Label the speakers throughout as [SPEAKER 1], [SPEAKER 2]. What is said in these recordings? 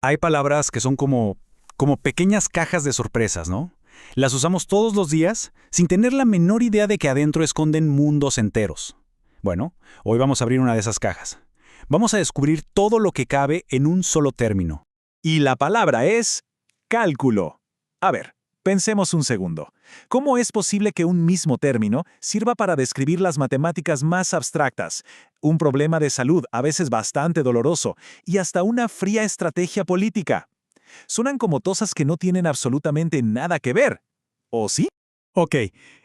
[SPEAKER 1] Hay palabras que son como pequeñas cajas de sorpresas, ¿no? Las usamos todos los días sin tener la menor idea de que adentro esconden mundos enteros. Bueno, hoy vamos a abrir una de esas cajas. Vamos a descubrir todo lo que cabe en un solo término.
[SPEAKER 2] Y la palabra es cálculo. A ver, pensemos un segundo. ¿Cómo es posible que un mismo término sirva para describir las matemáticas más abstractas, un problema de salud a veces bastante doloroso y hasta una fría estrategia política? Suenan como cosas que no tienen absolutamente nada que ver. ¿O sí?
[SPEAKER 3] Ok,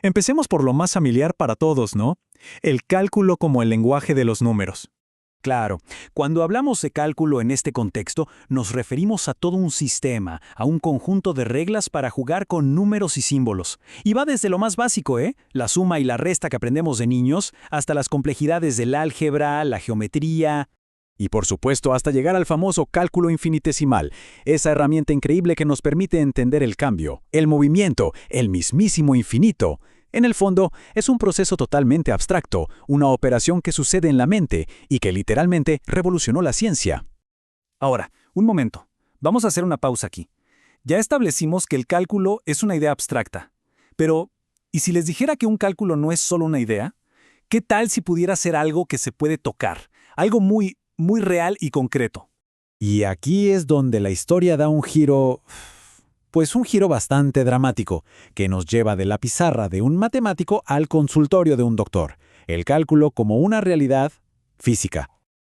[SPEAKER 3] empecemos por lo más familiar para todos, ¿no? El cálculo como el lenguaje de los números.
[SPEAKER 1] Claro, cuando hablamos de cálculo en este contexto, nos referimos a todo un sistema, a un conjunto de reglas para jugar con números y símbolos. Y va desde lo más básico, la suma y la resta que aprendemos de niños, hasta las complejidades del álgebra, la geometría. Y por supuesto, hasta llegar al famoso cálculo infinitesimal, esa herramienta increíble que nos permite entender el cambio, el movimiento, el mismísimo infinito. En el fondo, es un proceso totalmente abstracto, una operación que sucede en la mente y que literalmente revolucionó la ciencia.
[SPEAKER 3] Ahora, un momento. Vamos a hacer una pausa aquí. Ya establecimos que el cálculo es una idea abstracta. Pero, ¿y si les dijera que un cálculo no es solo una idea? ¿Qué tal si pudiera ser algo que se puede tocar? Algo muy real y concreto.
[SPEAKER 4] Y aquí es donde la historia da un giro, pues un giro bastante dramático, que nos lleva de la pizarra de un matemático al consultorio de un doctor. El cálculo como una realidad física.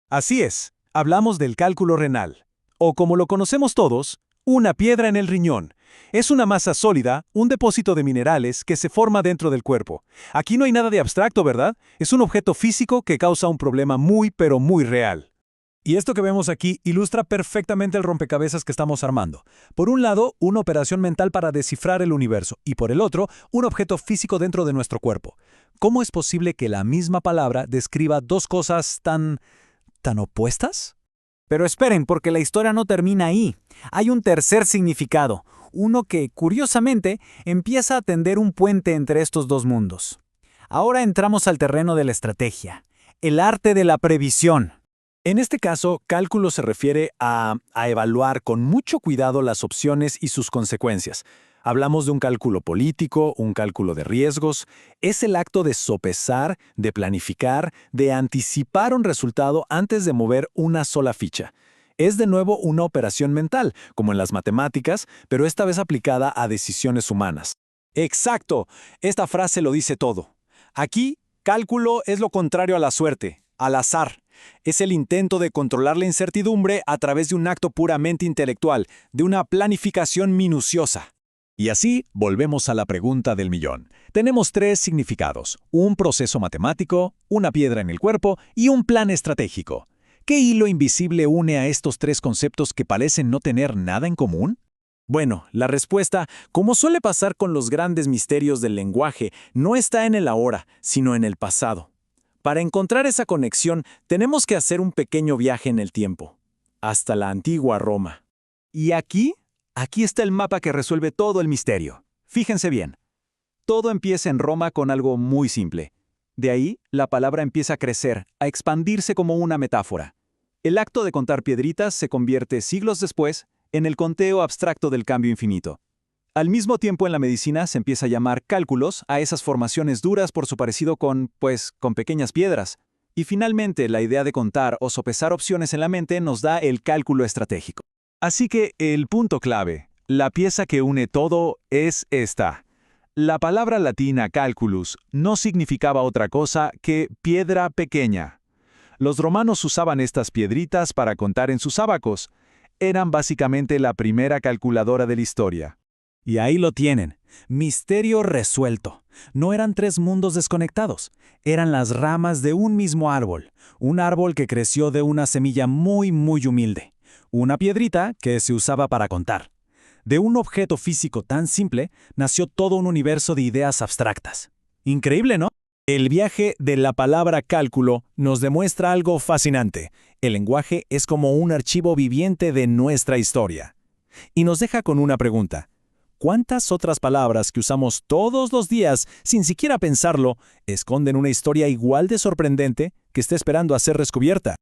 [SPEAKER 2] Así es, hablamos del cálculo renal. O como lo conocemos todos, una piedra en el riñón. Es una masa sólida, un depósito de minerales que se forma dentro del cuerpo. Aquí no hay nada de abstracto, ¿verdad? Es un objeto físico que causa un problema muy, pero muy real.
[SPEAKER 3] Y esto que vemos aquí ilustra perfectamente el rompecabezas que estamos armando. Por un lado, una operación mental para descifrar el universo, y por el otro, un objeto físico dentro de nuestro cuerpo. ¿Cómo es posible que la misma palabra describa dos cosas tan opuestas?
[SPEAKER 5] Pero esperen, porque la historia no termina ahí. Hay un tercer significado, uno que, curiosamente, empieza a tender un puente entre estos dos mundos. Ahora entramos al terreno de la estrategia, el arte de la previsión.
[SPEAKER 2] En este caso, cálculo se refiere a evaluar con mucho cuidado las opciones y sus consecuencias. Hablamos de un cálculo político, un cálculo de riesgos. Es el acto de sopesar, de planificar, de anticipar un resultado antes de mover una sola ficha. Es de nuevo una operación mental, como en las matemáticas, pero esta vez aplicada a decisiones humanas. Exacto, esta frase lo dice todo. Aquí, cálculo es lo contrario a la suerte, al azar. Es el intento de controlar la incertidumbre a través de un acto puramente intelectual, de una planificación minuciosa.
[SPEAKER 4] Y así volvemos a la pregunta del millón. Tenemos tres significados: un proceso matemático, una piedra en el cuerpo y un plan estratégico. ¿Qué hilo invisible une a estos tres conceptos que parecen no tener nada en común?
[SPEAKER 2] Bueno, la respuesta, como suele pasar con los grandes misterios del lenguaje, no está en el ahora, sino en el pasado. Para encontrar esa conexión, tenemos que hacer un pequeño viaje en el tiempo, hasta la antigua Roma.
[SPEAKER 3] Y aquí está el mapa que resuelve todo el misterio. Fíjense bien. Todo empieza en Roma con algo muy simple. De ahí, la palabra empieza a crecer, a expandirse como una metáfora. El acto de contar piedritas se convierte siglos después en el conteo abstracto del cambio infinito. Al mismo tiempo, en la medicina se empieza a llamar cálculos a esas formaciones duras por su parecido con pequeñas piedras. Y finalmente, la idea de contar o sopesar opciones en la mente nos da el cálculo estratégico.
[SPEAKER 2] Así que el punto clave, la pieza que une todo, es esta. La palabra latina calculus no significaba otra cosa que piedra pequeña. Los romanos usaban estas piedritas para contar en sus ábacos. Eran básicamente la primera calculadora de la historia.
[SPEAKER 5] Y ahí lo tienen. Misterio resuelto. No eran tres mundos desconectados. Eran las ramas de un mismo árbol. Un árbol que creció de una semilla muy humilde. Una piedrita que se usaba para contar. De un objeto físico tan simple, nació todo un universo de ideas abstractas. Increíble, ¿no?
[SPEAKER 2] El viaje de la palabra cálculo nos demuestra algo fascinante. El lenguaje es como un archivo viviente de nuestra historia. Y nos deja con una pregunta. ¿Cuántas otras palabras que usamos todos los días, sin siquiera pensarlo, esconden una historia igual de sorprendente que está esperando a ser descubierta?